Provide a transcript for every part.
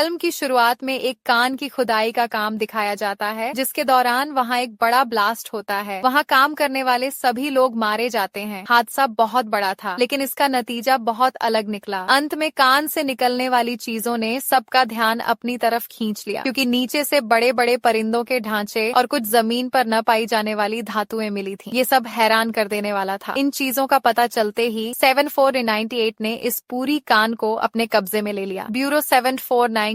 Film की शुरुआत में एक कान की खुदाई का काम दिखाया जाता है, जिसके दौरान वहाँ एक बड़ा ब्लास्ट होता है। वहाँ काम करने वाले सभी लोग मारे जाते हैं। हादसा बहुत बड़ा था, लेकिन इसका नतीजा बहुत अलग निकला। अंत में कान से निकलने वाली चीजों ने सबका ध्यान अपनी तरफ खींच लिया, क्योंकि नीचे से बड़े बड़े परिंदों के ढांचे और कुछ जमीन पर न पाई जाने वाली धातुएं मिली थी। ये सब हैरान कर देने वाला था। इन चीजों का पता चलते ही 7498 ने इस पूरी कान को अपने कब्जे में ले लिया। ब्यूरो 7491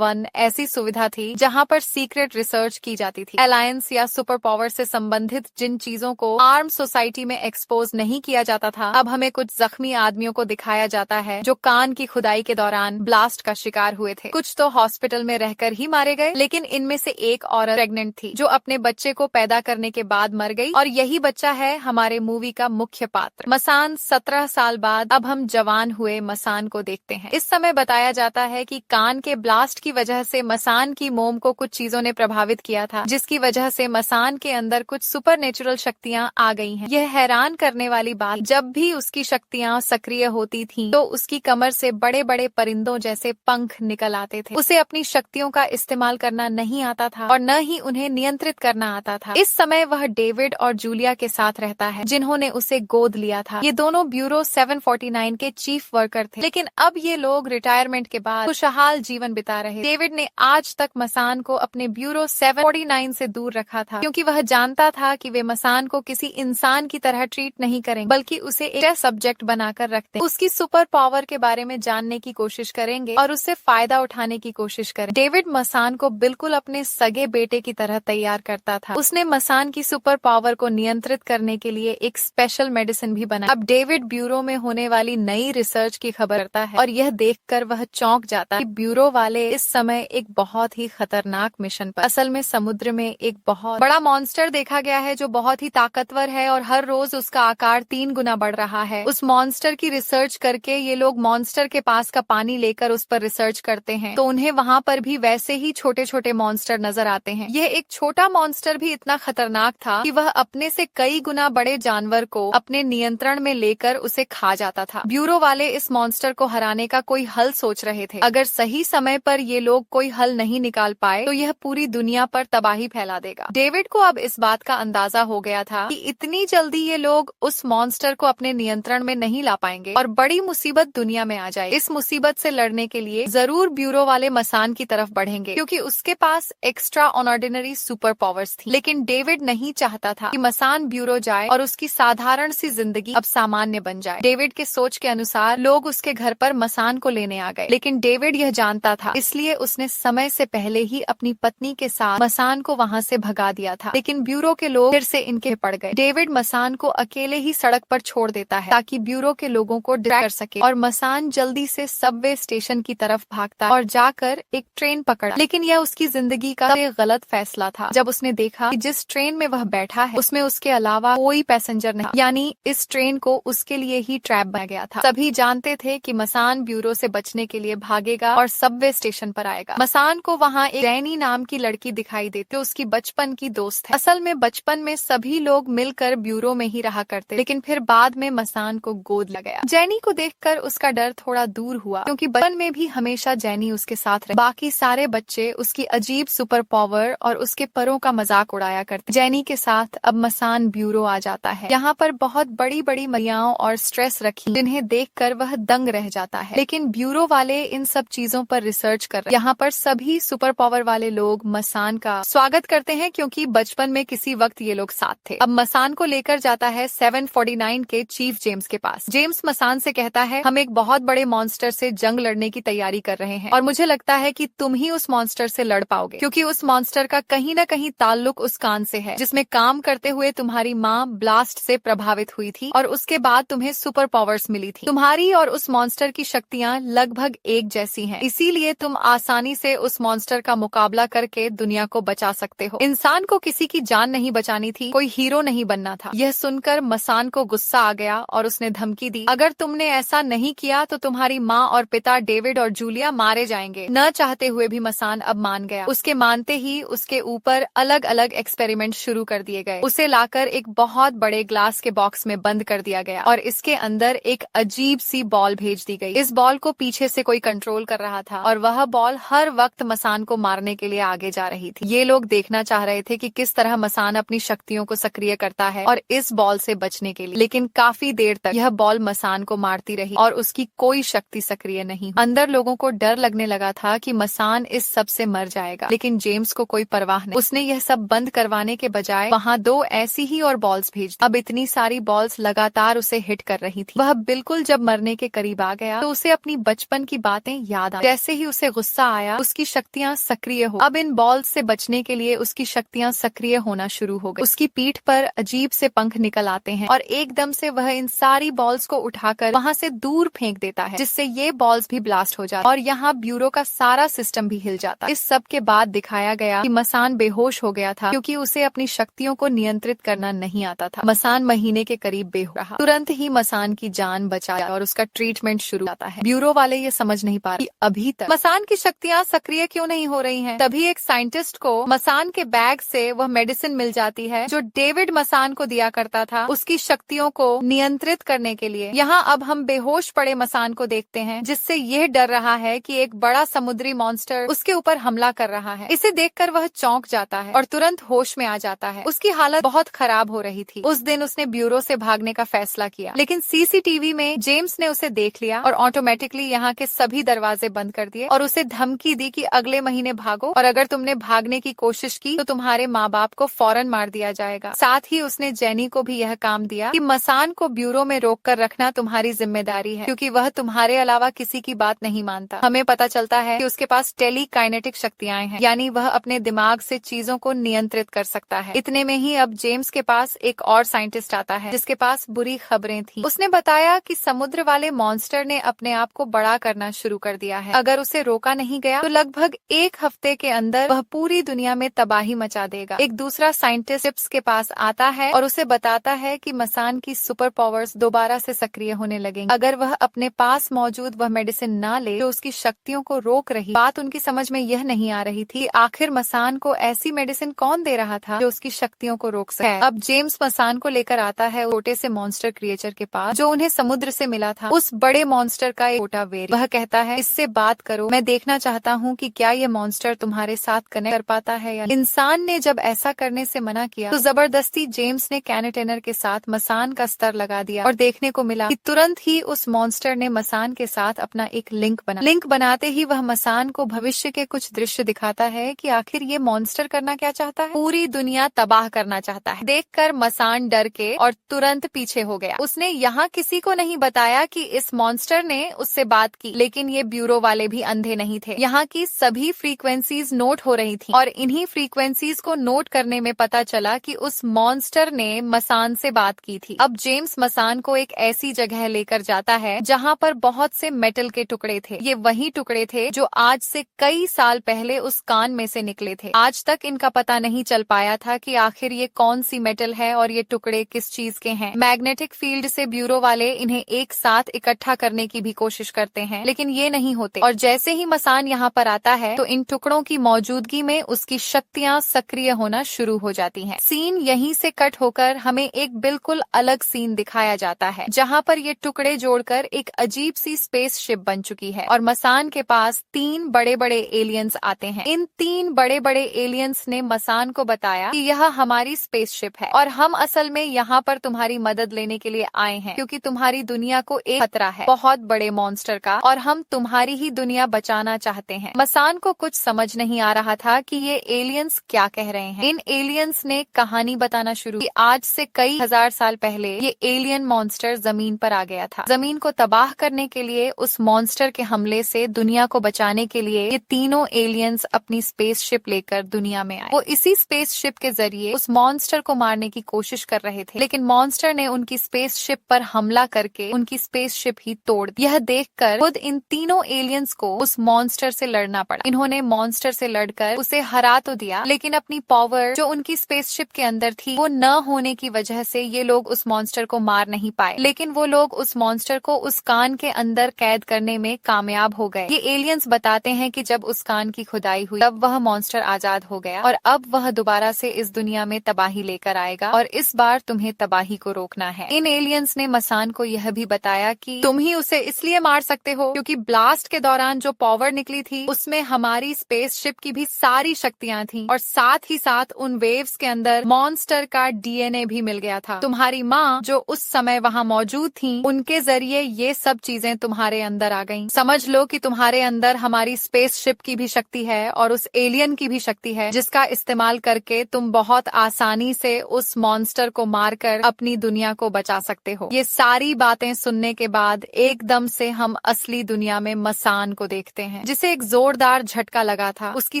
ऐसी सुविधा थी जहां पर सीक्रेट रिसर्च की जाती थी। अलायंस या सुपर पावर से संबंधित जिन चीजों को आर्म सोसाइटी में एक्सपोज नहीं किया जाता था, अब हमें कुछ जख्मी आदमियों को दिखाया जाता है जो कान की खुदाई के दौरान ब्लास्ट का शिकार हुए थे। कुछ तो हॉस्पिटल में रहकर ही मारे गए, लेकिन इनमें से एक औरत प्रेग्नेंट थी जो अपने बच्चे को पैदा करने के बाद मर गई, और यही बच्चा है हमारे मूवी का मुख्य पात्र मसान। 17 साल बाद अब हम जवान हुए मसान को देखते हैं। इस समय बताया जाता है कि कान के ब्लास्ट की वजह से मसान की मोम को कुछ चीजों ने प्रभावित किया था, जिसकी वजह से मसान के अंदर कुछ सुपरनेचुरल शक्तियां आ गई हैं। यह हैरान करने वाली बात, जब भी उसकी शक्तियां सक्रिय होती थीं, तो उसकी कमर से बड़े बड़े परिंदों जैसे पंख निकल आते थे। उसे अपनी शक्तियों का इस्तेमाल करना नहीं आता था और न ही उन्हें नियंत्रित करना आता था। इस समय वह डेविड और जूलिया के साथ रहता है, जिन्होंने उसे गोद लिया था। ये दोनों ब्यूरो 749 के चीफ वर्कर थे, लेकिन अब ये लोग रिटायरमेंट के बाद खुशहाल जीवन बिता रहे। डेविड ने आज तक मसान को अपने ब्यूरो 749 से दूर रखा था, क्योंकि वह जानता था कि वे मसान को किसी इंसान की तरह ट्रीट नहीं करेंगे, बल्कि उसे एक टेस्ट सब्जेक्ट बनाकर रखते हैं। उसकी सुपर पावर के बारे में जानने की कोशिश करेंगे और उससे फायदा उठाने की कोशिश करें। डेविड मसान को बिल्कुल अपने सगे बेटे की तरह तैयार करता था। उसने मसान की सुपर पावर को नियंत्रित करने के लिए एक स्पेशल मेडिसिन भी बनाया। अब डेविड ब्यूरो में होने वाली नई रिसर्च की खबर करता है, और यह देखकर वह चौंक जाता है कि ब्यूरो वाले इस समय एक बहुत ही खतरनाक मिशन पर। असल में समुद्र में एक बहुत बड़ा मॉन्स्टर देखा गया है जो बहुत ही ताकतवर है, और हर रोज उसका आकार 3 गुना बढ़ रहा है। उस मॉन्स्टर की रिसर्च करके ये लोग मॉन्स्टर के पास का पानी लेकर उस पर रिसर्च करते हैं, तो उन्हें वहाँ पर भी वैसे ही छोटे छोटे मॉन्स्टर नजर आते हैं। यह एक छोटा मॉन्स्टर भी इतना खतरनाक था कि वह अपने से कई गुना बड़े जानवर को अपने नियंत्रण में लेकर उसे खा जाता था। ब्यूरो वाले इस मॉन्स्टर को हराने का कोई हल सोच रहे थे। अगर सही समय पर ये लोग कोई हल नहीं निकाल पाए, तो यह पूरी दुनिया पर तबाही फैला देगा। डेविड को अब इस बात का अंदाजा हो गया था कि इतनी जल्दी ये लोग उस मॉन्स्टर को अपने नियंत्रण में नहीं ला पाएंगे और बड़ी मुसीबत दुनिया में आ जाए। इस मुसीबत से लड़ने के लिए जरूर ब्यूरो वाले मसान की तरफ बढ़ेंगे, क्योंकि उसके पास एक्स्ट्रा ऑर्डिनरी सुपर पावर्स थी। लेकिन डेविड नहीं चाहता था कि मसान ब्यूरो जाए और उसकी साधारण सी जिंदगी अब सामान्य बन जाए। डेविड के सोच के अनुसार लोग उसके घर पर मसान को लेने आ गए, लेकिन डेविड यह जानता था, इसलिए उसने समय से पहले ही अपनी पत्नी के साथ मसान को वहाँ से भगा दिया था। लेकिन ब्यूरो के लोग फिर से इनके पड़ गए। डेविड मसान को अकेले ही सड़क पर छोड़ देता है ताकि ब्यूरो के लोगों को डिस्ट्रैक्ट कर सके, और मसान जल्दी से सबवे स्टेशन की तरफ भागता और जाकर एक ट्रेन पकड़ा। लेकिन यह उसकी जिंदगी का गलत फैसला था, जब उसने देखा कि जिस ट्रेन में वह बैठा है उसमें उसके अलावा कोई पैसेंजर नहीं, यानी इस ट्रेन को उसके लिए ही ट्रैप बना गया था। सभी जानते थे कि मसान ब्यूरो से बचने के लिए भागेगा और सबवे स्टेशन पर आएगा। मसान को वहाँ एक जैनी नाम की लड़की दिखाई देती, उसकी बचपन की दोस्त है। असल में बचपन में सभी लोग मिलकर ब्यूरो में ही रहा करते, लेकिन फिर बाद में मसान को गोद लिया गया। जैनी को देखकर उसका डर थोड़ा दूर हुआ, क्योंकि बचपन में भी हमेशा जैनी उसके साथ रहे। बाकी सारे बच्चे उसकी अजीब सुपर पावर और उसके परों का मजाक उड़ाया करते। जैनी के साथ अब मसान ब्यूरो आ जाता है। यहाँ पर बहुत बड़ी बड़ी महिलाओं और स्ट्रेस रखी, जिन्हें देखकर वह दंग रह जाता है। लेकिन ब्यूरो वाले इन सब चीजों पर रिसर्च कर रहे हैं। यहाँ पर सभी सुपर पावर वाले लोग मसान का स्वागत करते हैं, क्योंकि बचपन में किसी वक्त ये लोग साथ थे। अब मसान को लेकर जाता है 749 के चीफ जेम्स के पास। जेम्स मसान से कहता है, हम एक बहुत बड़े मॉन्स्टर से जंग लड़ने की तैयारी कर रहे हैं, और मुझे लगता है कि तुम ही उस मॉन्स्टर से लड़ पाओगे, क्योंकि उस मॉन्स्टर का कहीं न कहीं ताल्लुक उस कान से है जिसमें काम करते हुए तुम्हारी माँ ब्लास्ट से प्रभावित हुई थी, और उसके बाद तुम्हें सुपर पावर्स मिली थी। तुम्हारी और उस मॉन्स्टर की शक्तियाँ लगभग एक जैसी हैं, इसीलिए तुम आसानी से उस मॉन्स्टर का मुकाबला करके दुनिया को बचा सकते हो। इंसान को किसी की जान नहीं बचानी थी, कोई हीरो नहीं बनना था। यह सुनकर मसान को गुस्सा आ गया और उसने धमकी दी, अगर तुमने ऐसा नहीं किया तो तुम्हारी माँ और पिता डेविड और जूलिया मारे जाएंगे। न चाहते हुए भी मसान अब मान गया। उसके मानते ही उसके ऊपर अलग अलग एक्सपेरिमेंट शुरू कर दिए गए। उसे लाकर एक बहुत बड़े ग्लास के बॉक्स में बंद कर दिया गया, और इसके अंदर एक अजीब सी बॉल भेज दी गई। इस बॉल को पीछे से कोई कंट्रोल कर रहा था, और वह बॉल हर वक्त मसान को मारने के लिए आगे जा रही थी। ये लोग देखना चाह रहे थे कि किस तरह मसान अपनी शक्तियों को सक्रिय करता है और इस बॉल से बचने के लिए। लेकिन काफी देर तक यह बॉल मसान को मारती रही और उसकी कोई शक्ति सक्रिय नहीं। अंदर लोगों को डर लगने लगा था कि मसान इस सब से मर जाएगा, लेकिन जेम्स को कोई परवाह नहीं। उसने यह सब बंद करवाने के बजाय वहाँ 2 ऐसी ही और बॉल्स भेज दी। अब इतनी सारी बॉल्स लगातार उसे हिट कर रही थी। वह बिल्कुल जब मरने के करीब आ गया तो उसे अपनी बचपन की बातें याद आई। जैसे ही उसे गुस्सा आया, उसकी शक्तियाँ सक्रिय हो। अब इन बॉल्स से बचने के लिए उसकी शक्तियाँ सक्रिय होना शुरू हो गई। उसकी पीठ पर अजीब से पंख निकल आते हैं और एकदम से वह इन सारी बॉल्स को उठाकर वहाँ से दूर फेंक देता है, जिससे ये बॉल्स भी ब्लास्ट हो जाती और यहाँ ब्यूरो का सारा सिस्टम भी हिल जाता। इस सब के बाद दिखाया गया कि मसान बेहोश हो गया था क्योंकि उसे अपनी शक्तियों को नियंत्रित करना नहीं आता था। मसान महीने के करीब बेहोश रहा। तुरंत ही मसान की जान बचाई और उसका ट्रीटमेंट शुरू होता है। ब्यूरो वाले ये समझ नहीं पा रहे अभी तक मसान की शक्तियाँ सक्रिय क्यों नहीं हो रही हैं। तभी एक साइंटिस्ट को मसान के बैग से वह मेडिसिन मिल जाती है जो डेविड मसान को दिया करता था उसकी शक्तियों को नियंत्रित करने के लिए। यहाँ अब हम बेहोश पड़े मसान को देखते हैं, जिससे यह डर रहा है कि एक बड़ा समुद्री मॉन्स्टर उसके ऊपर हमला कर रहा है। इसे देखकर वह चौंक जाता है और तुरंत होश में आ जाता है। उसकी हालत बहुत खराब हो रही थी। उस दिन उसने ब्यूरो से भागने का फैसला किया, लेकिन सीसीटीवी में जेम्स ने उसे देख लिया और ऑटोमेटिकली यहाँ के सभी दरवाजे बंद कर दिए और उसे धमकी दी कि अगले महीने भागो और अगर तुमने भागने की कोशिश की तो तुम्हारे माँ बाप को फौरन मार दिया जाएगा। साथ ही उसने जेनी को भी यह काम दिया कि मसान को ब्यूरो में रोक कर रखना तुम्हारी जिम्मेदारी है, क्योंकि वह तुम्हारे अलावा किसी की बात नहीं मानता। हमें पता चलता है कि उसके पास टेलीकाइनेटिक शक्तियां हैं, यानी वह अपने दिमाग से चीजों को नियंत्रित कर सकता है। इतने में ही अब जेम्स के पास एक और साइंटिस्ट आता है जिसके पास बुरी खबरें थी। उसने बताया कि समुद्र वाले मॉन्स्टर ने अपने आप को बड़ा करना शुरू कर दिया है। अगर उसे रोका नहीं गया तो लगभग 1 हफ्ते के अंदर वह पूरी दुनिया में तबाही मचा देगा। एक दूसरा साइंटिस्ट चिप्स के पास आता है और उसे बताता है कि मसान की सुपर पावर्स दोबारा से सक्रिय होने लगेंगी अगर वह अपने पास मौजूद वह मेडिसिन ना ले जो उसकी शक्तियों को रोक रही। बात उनकी समझ में यह नहीं आ रही थी आखिर मसान को ऐसी मेडिसिन कौन दे रहा था जो उसकी शक्तियों को रोक सके। अब जेम्स मसान को लेकर आता है छोटे से मॉन्स्टर क्रिएचर के पास जो उन्हें समुद्र से मिला था। उस बड़े मॉन्स्टर का एक छोटा वेरी। वह कहता है इससे बात करो, मैं देखना चाहता हूँ कि क्या ये मॉन्स्टर तुम्हारे साथ कनेक्ट कर पाता है या। इंसान ने जब ऐसा करने से मना किया तो जबरदस्ती जेम्स ने कैनेटेनर के साथ मसान का स्तर लगा दिया और देखने को मिला कि तुरंत ही उस मॉन्स्टर ने मसान के साथ अपना एक लिंक बनाते ही वह मसान को भविष्य के कुछ दृश्य दिखाता है कि आखिर ये मॉन्स्टर करना क्या चाहता है। पूरी दुनिया तबाह करना चाहता है। देखकर मसान डर के और तुरंत पीछे हो गया। उसने यहाँ किसी को नहीं बताया कि इस मॉन्स्टर ने उससे बात की, लेकिन ये ब्यूरो वाले भी अंधे नहीं थे। यहाँ की सभी फ्रीक्वेंसीज नोट हो रही थी और इन्हीं फ्रीक्वेंसीज को नोट करने में पता चला कि उस मॉन्स्टर ने मसान से बात की थी। अब जेम्स मसान को एक ऐसी जगह लेकर जाता है जहाँ पर बहुत से मेटल के टुकड़े थे। ये वही टुकड़े थे जो आज से कई साल पहले उस कान में से निकले थे। आज तक इनका पता नहीं चल पाया था कि आखिर ये कौन सी मेटल है और ये टुकड़े किस चीज के हैं। मैग्नेटिक फील्ड से ब्यूरो वाले इन्हें एक साथ इकट्ठा करने की भी कोशिश करते हैं, लेकिन ये नहीं होते। और जैसे ही मसान यहाँ पर आता है तो इन टुकड़ों की मौजूदगी में उसकी शक्तियाँ सक्रिय होना शुरू हो जाती हैं। सीन यहीं से कट होकर हमें एक बिल्कुल अलग सीन दिखाया जाता है जहाँ पर ये टुकड़े जोड़कर एक अजीब सी स्पेस शिप बन चुकी है और मसान के पास 3 बड़े बड़े एलियंस आते हैं। इन 3 बड़े बड़े एलियंस ने मसान को बताया कि यह हमारी स्पेस शिप है और हम असल में यहाँ पर तुम्हारी मदद लेने के लिए आए हैं, क्योंकि तुम्हारी दुनिया को एक खतरा है बहुत बड़े मॉन्स्टर का और हम तुम्हारी ही दुनिया बचाना चाहते हैं। मसान को कुछ समझ नहीं आ रहा था कि ये एलियंस क्या कह रहे हैं। इन एलियंस ने कहानी बताना शुरू की। आज से कई हजार साल पहले ये एलियन मॉन्स्टर जमीन पर आ गया था। जमीन को तबाह करने के लिए, उस मॉन्स्टर के हमले से दुनिया को बचाने के लिए ये तीनों एलियंस अपनी स्पेस शिप लेकर दुनिया में आए। वो इसी स्पेस शिप के जरिए उस मॉन्स्टर को मारने की कोशिश कर रहे थे, लेकिन मॉन्स्टर ने उनकी स्पेस शिप पर हमला करके उनकी स्पेस शिप ही तोड़ दी। यह देखकर खुद इन तीनों एलियंस को उस मॉन्स्टर से लड़ना पड़ा। इन्होंने मॉन्स्टर से लड़कर उसे हरा तो दिया, लेकिन अपनी पावर जो उनकी स्पेसशिप के अंदर थी वो न होने की वजह से ये लोग उस मॉन्स्टर को मार नहीं पाए। लेकिन वो लोग उस मॉन्स्टर को उस कान के अंदर कैद करने में कामयाब हो गए। ये एलियंस बताते हैं कि जब उस कान की खुदाई हुई तब वह मॉन्स्टर आजाद हो गया और अब वह दोबारा से इस दुनिया में तबाही लेकर आएगा और इस बार तुम्हें तबाही को रोकना है। इन एलियंस ने मसान को यह भी बताया कि तुम ही उसे इसलिए मार सकते हो क्योंकि ब्लास्ट के दौरान जो पावर निकली थी उसमें हमारी स्पेसशिप की भी सारी शक्तियां थी और साथ ही साथ उन वेव्स के अंदर मॉन्स्टर का डीएनए भी मिल गया था। तुम्हारी माँ जो उस समय वहाँ मौजूद थी, उनके जरिए ये सब चीजें तुम्हारे अंदर आ गईं। समझ लो कि तुम्हारे अंदर हमारी स्पेसशिप की भी शक्ति है और उस एलियन की भी शक्ति है, जिसका इस्तेमाल करके तुम बहुत आसानी से उस मॉन्स्टर को मारकर अपनी दुनिया को बचा सकते हो। ये सारी बातें सुनने के बाद एकदम से हम असली दुनिया में मसान को देखते हैं, जिसे एक जोरदार झटका लगा था। उसकी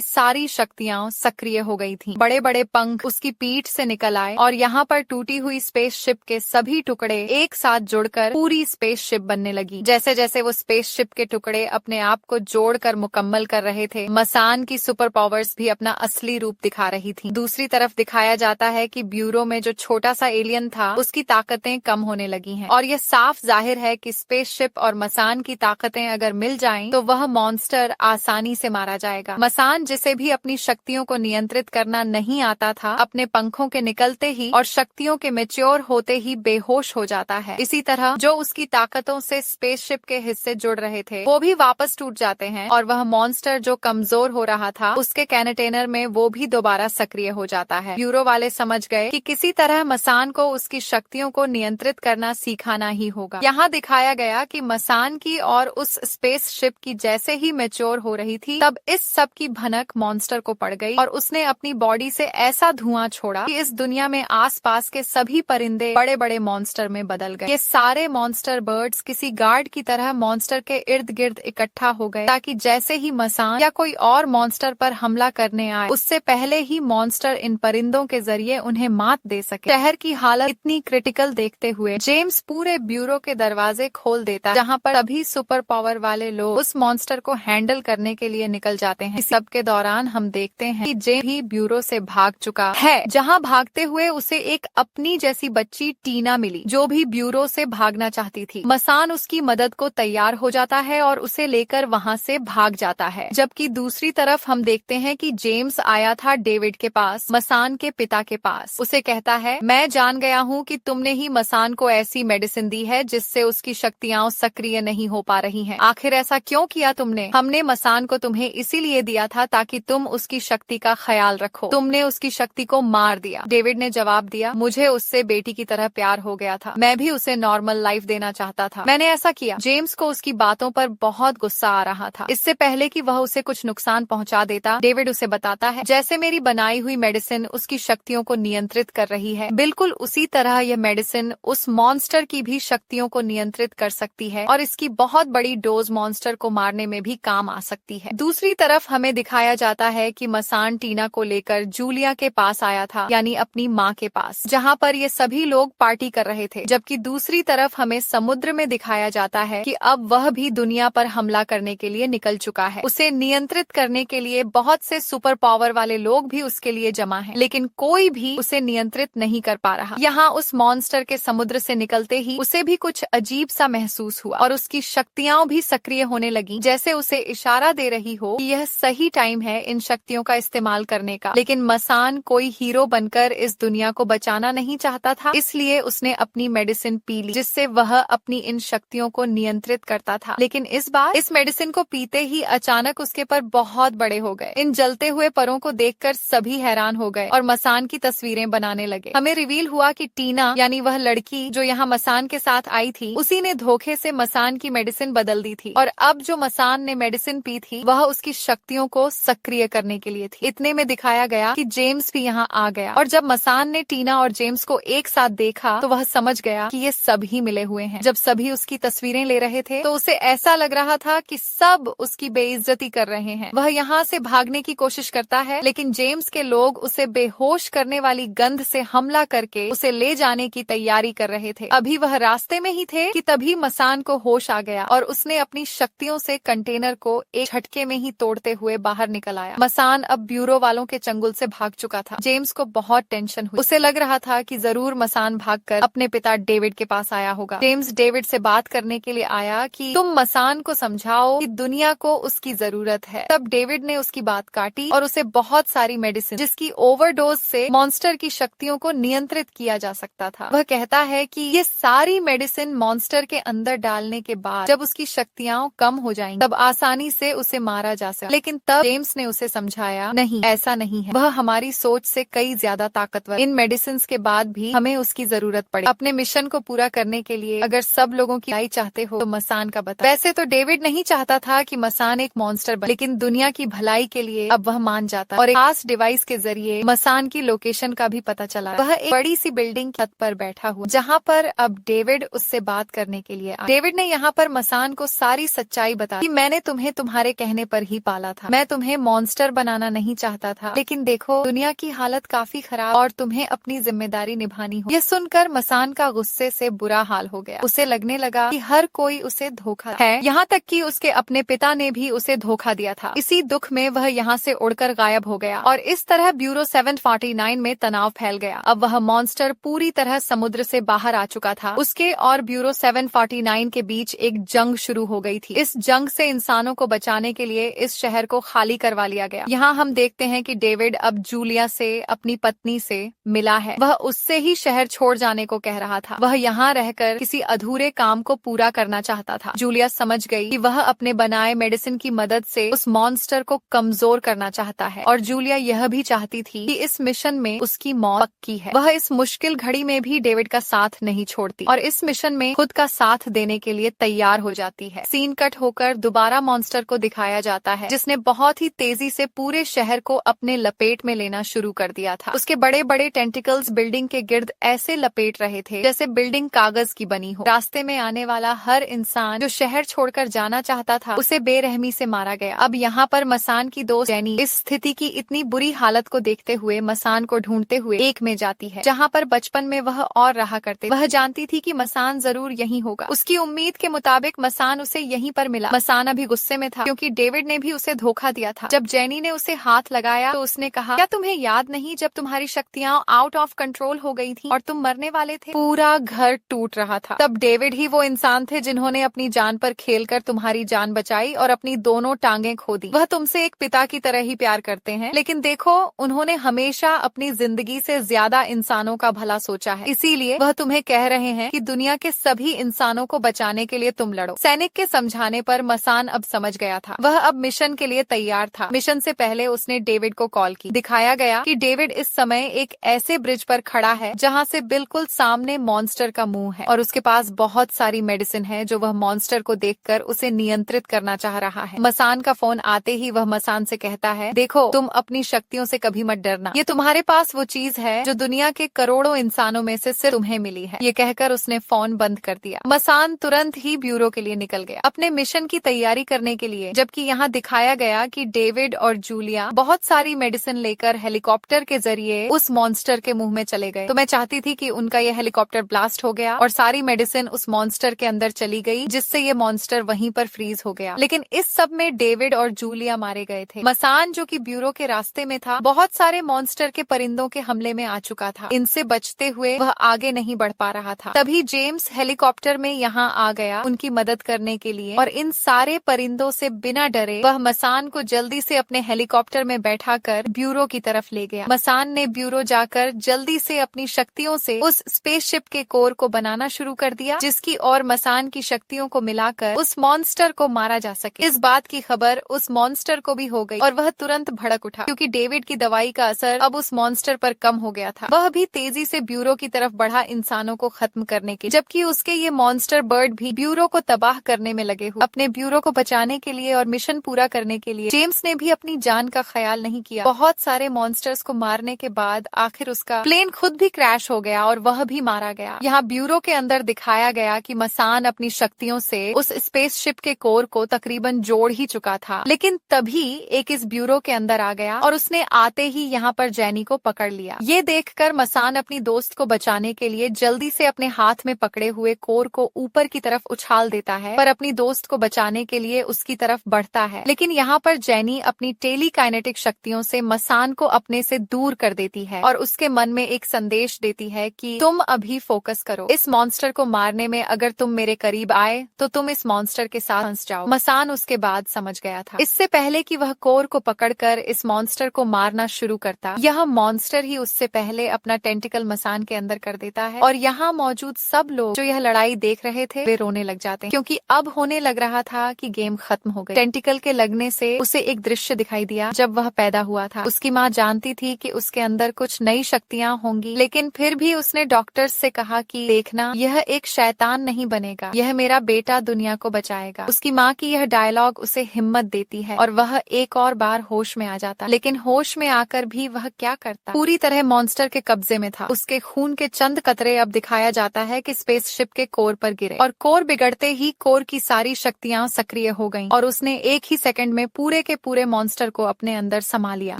सारी शक्तियां सक्रिय हो गई थीं। बड़े बड़े पंख उसकी पीठ से निकल आए और यहाँ पर टूटी हुई स्पेसशिप के सभी टुकड़े एक साथ जुड़कर पूरी स्पेसशिप बनने लगी। जैसे जैसे वो स्पेसशिप के टुकड़े अपने आप को जोड़कर मुकम्मल कर रहे थे, मसान की सुपर पावर्स भी अपना असली रूप दिखा रही थी। दूसरी तरफ दिखाया जाता है कि ब्यूरो में जो छोटा सा एलियन था, उसकी ताकतें कम होने लगी हैं और ये साफ जाहिर है कि स्पेसशिप और मसान की ताकतें अगर मिल जाएं तो वह मॉन्स्टर आसानी से मारा जाएगा। मसान, जिसे भी अपनी शक्तियों को नियंत्रित करना नहीं आता था, अपने पंखों के निकलते ही और शक्तियों के मैच्योर होते ही बेहोश हो जाता है। इसी तरह जो उसकी ताकतों से स्पेसशिप के हिस्से जुड़ रहे थे वो भी वापस टूट जाते हैं और वह मॉन्स्टर जो कमजोर हो रहा था उसके कंटेनर में वो भी दोबारा सक्रिय हो जाता है। ब्यूरो वाले समझ गए कि किसी तरह मसान को उसकी शक्तियों को नियंत्रित करना सिखाना ही होगा। यहाँ दिखाया गया कि मसान की और उस स्पेसशिप की जैसे ही मैच्योर हो रही थी, तब इस सब की भनक मॉन्स्टर को पड़ गई और उसने अपनी बॉडी से ऐसा धुआं छोड़ा कि इस दुनिया में आसपास के सभी परिंदे बड़े बड़े मॉन्स्टर में बदल गए। ये सारे मॉन्स्टर बर्ड्स किसी गार्ड की तरह मॉन्स्टर के इर्द गिर्द इकट्ठा हो गए, ताकि जैसे ही मसान या कोई और मॉन्स्टर पर हमला करने आए उससे पहले ही मॉन्स्टर इन परिंदों के जरिए उन्हें मात दे सके। शहर की हालत इतनी क्रिटिकल देखते हुए जेम्स पूरे ब्यूरो के दरवाजे खोल देता है, जहाँ पर सभी सुपर पावर वाले लोग उस मॉन्स्टर को हैंडल करने के लिए निकल जाते हैं। इस सब के दौरान हम देखते हैं कि जेम्स भी ब्यूरो से भाग चुका है, जहाँ भागते हुए उसे एक अपनी जैसी बच्ची टीना मिली, जो भी ब्यूरो से भागना चाहती थी। मसान उसकी मदद को तैयार हो जाता है और उसे लेकर वहाँ से भाग जाता है। जबकि दूसरी तरफ हम देखते हैं कि जेम्स आया था डेविड के पास, मसान के पिता के पास। उसे कहता है, मैं जान गया हूँ कि तुमने ही मसान को ऐसी मेडिसिन दी है जिससे उसकी शक्तियाँ सक्रिय नहीं हो पा रही हैं। आखिर ऐसा क्यों किया तुमने? हमने मसान को तुम्हें इसीलिए दिया था ताकि तुम उसकी शक्ति का ख्याल रखो। तुमने उसकी शक्ति को मार दिया। डेविड ने जवाब दिया, मुझे उससे बेटी की तरह प्यार हो गया था। मैं भी उसे नॉर्मल लाइफ देना चाहता था। मैंने ऐसा किया। जेम्स को उसकी बातों पर बहुत गुस्सा आ रहा था। इससे पहले कि वह उसे कुछ नुकसान पहुंचा देता, डेविड उसे बताता है, जैसे मेरी बनाई हुई मेडिसिन उसकी शक्तियों को नियंत्रित कर रही है, बिल्कुल उसी तरह यह मेडिसिन उस मॉन्स्टर की भी शक्तियों को नियंत्रित कर सकती है और इसकी बहुत बड़ी डोज मॉन्स्टर को मारने में भी काम आ सकती है। दूसरी तरफ हमें दिखाया जाता है कि मसान टीना को लेकर जूलिया के पास आया था, यानी अपनी माँ के पास, जहाँ पर ये सभी लोग पार्टी कर रहे थे। जबकि दूसरी तरफ हमें समुद्र में दिखाया जाता है कि अब वह भी दुनिया पर हमला करने के लिए निकल चुका है। उसे नियंत्रित करने के लिए बहुत से सुपर पावर वाले लोग भी उसके लिए जमा हैं, लेकिन कोई भी उसे नियंत्रित नहीं कर पा रहा। यहाँ उस मॉन्स्टर के समुद्र से निकलते ही उसे भी कुछ अजीब सा महसूस हुआ और उसकी शक्तियां भी सक्रिय होने लगी, जैसे उसे इशारा दे रही हो कि यह सही टाइम है इन शक्तियों का इस्तेमाल करने का। लेकिन मसान कोई हीरो बनकर इस दुनिया को बचाना नहीं चाहता था, इसलिए उसने अपनी मेडिसिन पी ली, जिससे वह अपनी इन शक्तियों को नियंत्रित करता था। लेकिन इस बार इस मेडिसिन को पीते ही अचानक उसके पर बहुत बड़े हो गए। इन जलते हुए परों को देखकर सभी हैरान हो गए और मसान की तस्वीरें बनाने लगे। हमें रिवील हुआ कि टीना, यानी वह लड़की जो यहाँ मसान के साथ आई थी, उसी ने धोखे से मसान की मेडिसिन बदल दी थी और अब जो मसान ने मेडिसिन पी थी वह उसकी शक्तियों को सक्रिय करने के लिए थी। इतने में दिखाया गया कि जेम्स भी यहाँ आ गया और जब मसान ने टीना और जेम्स को एक साथ देखा तो वह समझ गया कि ये सभी मिले हुए हैं। जब सभी उसकी तस्वीरें ले रहे थे तो उसे ऐसा लग रहा था कि सब उसकी बेइज्जती कर रहे हैं। वह यहाँ से भागने की कोशिश करता है, लेकिन जेम्स के लोग उसे बेहोश करने वाली गंध से हमला करके उसे ले जाने की तैयारी कर रहे थे। अभी वह रास्ते में ही थे कि तभी मसान को होश आ गया और उसने अपनी शक्तियों से कंटेनर को एक झटके में ही तोड़ते हुए बाहर निकल आया। मसान अब ब्यूरो वालों के चंगुल से भाग चुका था। जेम्स को बहुत टेंशन हुई। उसे लग रहा था कि जरूर मसान भागकर अपने पिता डेविड के पास आया होगा। जेम्स डेविड से बात करने के लिए आया कि तुम मसान को समझाओ कि दुनिया को उसकी जरूरत है। तब डेविड ने उसकी बात काटी और उसे बहुत सारी मेडिसिन, जिसकी ओवरडोज से मॉन्स्टर की शक्तियों को नियंत्रित किया जा सकता था। वह कहता है कि ये सारी मेडिसिन मॉन्स्टर के अंदर डालने के बाद जब उसकी शक्तियाँ कम हो जाएंगी तब आसानी से उसे मारा जा सका। लेकिन तब जेम्स ने उसे समझाया, नहीं, ऐसा नहीं है, वह हमारी सोच से कई ज्यादा ताकतवर। इन मेडिसिन के बाद भी हमें उसकी जरूरत पड़े। अपने मिशन को पूरा करने के लिए अगर सब लोगों की भलाई चाहते हो तो मसान का बता। वैसे तो डेविड नहीं चाहता था कि मसान एक मॉन्स्टर बने, लेकिन दुनिया की भलाई के लिए अब वह मान जाता और एक खास डिवाइस के जरिए मसान की लोकेशन का भी पता चला। वह एक बड़ी सी बिल्डिंग छत पर बैठा हुआ, जहाँ पर अब डेविड उससे बात करने के लिए आया। डेविड ने यहाँ पर मसान को सारी सच्चाई बता कि मैंने तुम्हें तुम्हारे कहने पर ही पाला था, मैं तुम्हें मॉन्स्टर बनाना नहीं चाहता था, लेकिन देखो दुनिया की हालत काफी खराब और तुम्हें अपनी जिम्मेदारी निभानी हो। यह सुनकर मसान का गुस्से से बुरा हाल हो गया। उसे लगने लगा कि हर कोई उसे धोखा है, यहाँ तक कि उसके अपने पिता ने भी उसे धोखा दिया था। इसी दुख में वह यहाँ से उड़कर गायब हो गया और इस तरह ब्यूरो 749 में तनाव फैल गया। अब वह मॉन्स्टर पूरी तरह समुद्र से बाहर आ चुका था। उसके और ब्यूरो 749 के बीच एक जंग शुरू हो गई थी। इस जंग से इंसानों को बचाने के लिए इस शहर को खाली करवा लिया गया। यहाँ हम देखते हैं कि डेविड अब जूलिया से, अपनी पत्नी से मिला है। वह उससे ही शहर छोड़ जाने को कह रहा था। वह यहाँ रहकर किसी अधूरे काम को पूरा करना चाहता था। जूलिया समझ गई कि वह अपने बनाए मेडिसिन की मदद से उस मॉन्स्टर को कमजोर करना चाहता है और जूलिया यह भी चाहती थी कि इस मिशन में उसकी मौत पक्की है। वह इस मुश्किल घड़ी में भी डेविड का साथ नहीं छोड़ती और इस मिशन में खुद का साथ देने के लिए तैयार हो जाती है। सीन कट होकर दोबारा मॉन्स्टर को दिखाया जाता है, जिसने बहुत ही तेजी से पूरे शहर को अपने लपेट में लेना शुरू कर दिया था। उसके बड़े बड़े टेंटिकल्स बिल्डिंग के गिर्द ऐसे लपेट रहे थे जैसे बिल्डिंग कागज की बनी हो। रास्ते में आने वाला हर इंसान जो शहर छोड़कर जाना चाहता था उसे बेरहमी से मारा गया। अब यहाँ पर मसान की दोस्त जेनी इस स्थिति की इतनी बुरी हालत को देखते हुए मसान को ढूंढते हुए एक में जाती है, जहाँ पर बचपन में वह और रहा करते। वह जानती थी कि मसान जरूर यहीं होगा। उसकी उम्मीद के मुताबिक मसान उसे यहीं पर मिला। मसान अभी गुस्से में था क्योंकि डेविड ने भी उसे धोखा दिया था। जब जेनी ने उसे हाथ लगाया तो उसने कहा, क्या तुम्हें याद नहीं जब तुम्हारी शक्तियाँ आउट ऑफ कंट्रोल हो गई थी और तुम मरने वाले थे? पूरा घर टूट रहा था। तब डेविड ही वो इंसान थे जिन्होंने अपनी जान पर खेलकर तुम्हारी जान बचाई और अपनी दोनों टांगें खो दी। वह तुमसे एक पिता की तरह ही प्यार करते हैं, लेकिन देखो उन्होंने हमेशा अपनी जिंदगी से ज्यादा इंसानों का भला सोचा है। इसीलिए वह तुम्हें कह रहे हैं कि दुनिया के सभी इंसानों को बचाने के लिए तुम लड़ो। सैनिक के समझाने पर मसान अब समझ गया था। वह अब मिशन के लिए तैयार था। मिशन से पहले उसने डेविड को कॉल की। दिखाया गया कि डेविड इस समय एक ऐसे ब्रिज पर खड़ा है जहाँ से बिल्कुल सामने मॉन्स्टर का मुंह है और उसके पास बहुत सारी मेडिसिन है जो वह मॉन्स्टर को देखकर उसे नियंत्रित करना चाह रहा है। मसान का फोन आते ही वह मसान से कहता है, देखो तुम अपनी शक्तियों से कभी मत डरना। ये तुम्हारे पास वो चीज है जो दुनिया के करोड़ों इंसानों में से सिर्फ तुम्हें मिली है। ये कहकर उसने फोन बंद कर दिया। मसान तुरंत ही ब्यूरो के लिए निकल गया अपने मिशन की तैयारी करने के लिए, जबकि यहाँ दिखाया गया कि डेविड और जूलिया बहुत सारी मेडिसिन लेकर हेलीकॉप्टर के जरिए उस मॉन्स्टर के मुंह में चले गए। तो मैं चाहती थी कि उनका यह हेलीकॉप्टर ब्लास्ट हो गया और सारी मेडिसिन उस मॉन्स्टर के अंदर चली गई, जिससे ये मॉन्स्टर वहीं पर फ्रीज हो गया। लेकिन इस सब में डेविड और जूलिया मारे गए थे। मसान जो कि ब्यूरो के रास्ते में था, बहुत सारे मॉन्स्टर के परिंदों के हमले में आ चुका था। इनसे बचते हुए वह आगे नहीं बढ़ पा रहा था। तभी जेम्स हेलीकॉप्टर में यहाँ आ गया उनकी मदद करने के लिए और इन सारे परिंदों से बिना डरे वह मसान को जल्दी से अपने हेलीकॉप्टर में बैठाकर ब्यूरो की तरफ ले गया। मसान ने ब्यूरो जाकर जल्दी से अपनी शक्तियों से उस स्पेसशिप के कोर को बनाना शुरू कर दिया, जिसकी और मसान की शक्तियों को मिलाकर उस मॉन्स्टर को मारा जा सके। इस बात की खबर उस मॉन्स्टर को भी हो गई और वह तुरंत भड़क उठा क्योंकि डेविड की दवाई का असर अब उस मॉन्स्टर पर कम हो गया था। वह भी तेजी से ब्यूरो की तरफ बढ़ा इंसानों को खत्म करने के, जबकि उसके ये मॉन्स्टर बर्ड भी ब्यूरो को तबाह करने में लगे हुए। अपने ब्यूरो को बचाने के लिए और मिशन पूरा करने के लिए जेम्स ने भी अपनी जान का ख्याल नहीं किया। बहुत सारे मॉन्स्टर्स को मारने के बाद आखिर उसका प्लेन खुद भी क्रैश हो गया और वह भी मारा गया। यहाँ ब्यूरो के अंदर दिखाया गया कि मसान अपनी शक्तियों से उस स्पेसशिप के कोर को तकरीबन जोड़ ही चुका था, लेकिन तभी एक इस ब्यूरो के अंदर आ गया और उसने आते ही यहाँ पर जेनी को पकड़ लिया। ये देखकर मसान अपनी दोस्त को बचाने के लिए जल्दी से अपने हाथ में पकड़े हुए कोर को ऊपर की तरफ उछाल देता है, पर अपनी दोस्त को बचाने के लिए उसकी तरफ बढ़ता है। लेकिन यहाँ पर जेनी अपनी टेलीकाइनेटिक शक्तियों से मसान को अपने से दूर कर देती है और उसके मन में एक संदेश देती है कि तुम अभी फोकस करो। इस मॉन्स्टर को मारने में अगर तुम मेरे करीब आए तो तुम इस मॉन्स्टर के साथ फंस जाओ। मसान उसके बाद समझ गया था। इससे पहले कि वह कोर को पकड़कर इस मॉन्स्टर को मारना शुरू करता, यह मॉन्स्टर ही उससे पहले अपना टेंटिकल मसान के अंदर कर देता है और यहाँ मौजूद सब लोग जो यह लड़ाई देख रहे थे वे रोने लग जाते हैं, क्योंकि अब होने लग रहा था था कि गेम खत्म हो गई। टेंटिकल के लगने से उसे एक दृश्य दिखाई दिया जब वह पैदा हुआ था। उसकी माँ जानती थी कि उसके अंदर कुछ नई शक्तियाँ होंगी, लेकिन फिर भी उसने डॉक्टर्स से कहा कि देखना, यह एक शैतान नहीं बनेगा, यह मेरा बेटा दुनिया को बचाएगा। उसकी माँ की यह डायलॉग उसे हिम्मत देती है और वह एक और बार होश में आ जाता। लेकिन होश में आकर भी वह क्या करता, पूरी तरह मॉन्स्टर के कब्जे में था। उसके खून के चंद कतरे अब दिखाया जाता है कि स्पेसशिप के कोर पर गिरे और कोर बिगड़ते ही कोर की सारी शक्तियाँ सक्रिय हो गयीं और उसने एक ही सेकंड में पूरे के पूरे मॉन्स्टर को अपने अंदर समा लिया।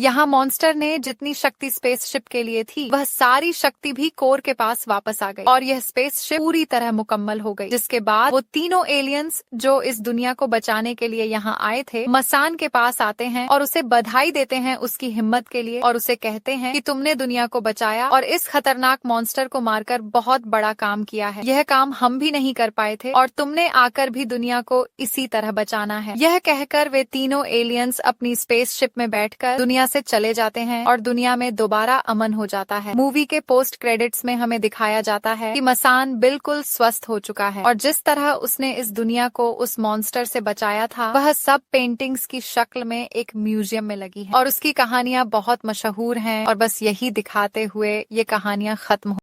यहाँ मॉन्स्टर ने जितनी शक्ति स्पेसशिप के लिए थी, वह सारी शक्ति भी कोर के पास वापस आ गई और यह स्पेसशिप पूरी तरह मुकम्मल हो गई। जिसके बाद वो तीनों एलियंस जो इस दुनिया को बचाने के लिए यहाँ आए थे, मसान के पास आते हैं और उसे बधाई देते हैं उसकी हिम्मत के लिए और उसे कहते हैं कि तुमने दुनिया को बचाया और इस खतरनाक मॉन्स्टर को मारकर बहुत बड़ा काम किया है। यह काम हम भी नहीं कर पाए थे और तुमने आकर भी दुनिया को इसी तरह बचाना है। यह कहकर वे तीनों एलियंस अपनी स्पेसशिप में बैठकर दुनिया से चले जाते हैं और दुनिया में दोबारा अमन हो जाता है। मूवी के पोस्ट क्रेडिट्स में हमें दिखाया जाता है कि मसान बिल्कुल स्वस्थ हो चुका है और जिस तरह उसने इस दुनिया को उस मॉन्स्टर से बचाया था, वह सब पेंटिंग्स की शक्ल में एक म्यूजियम में लगी है और उसकी कहानियां बहुत मशहूर हैं और बस यही दिखाते हुए ये कहानियां खत्म